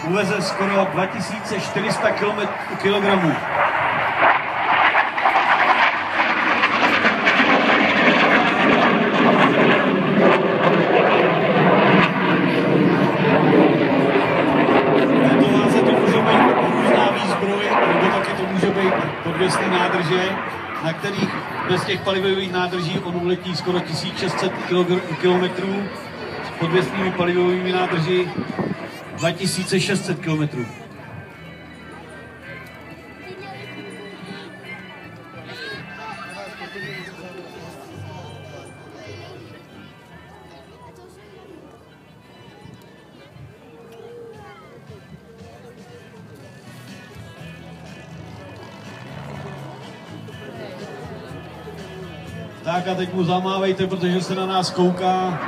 uveze skoro 2400 kilogramů. Podvěsné nádrže, na kterých bez těch palivových nádrží on uletí skoro 1600 km, s podvěsnými palivovými nádrží 2600 km. Tak a teď mu zamávejte, protože se na nás kouká.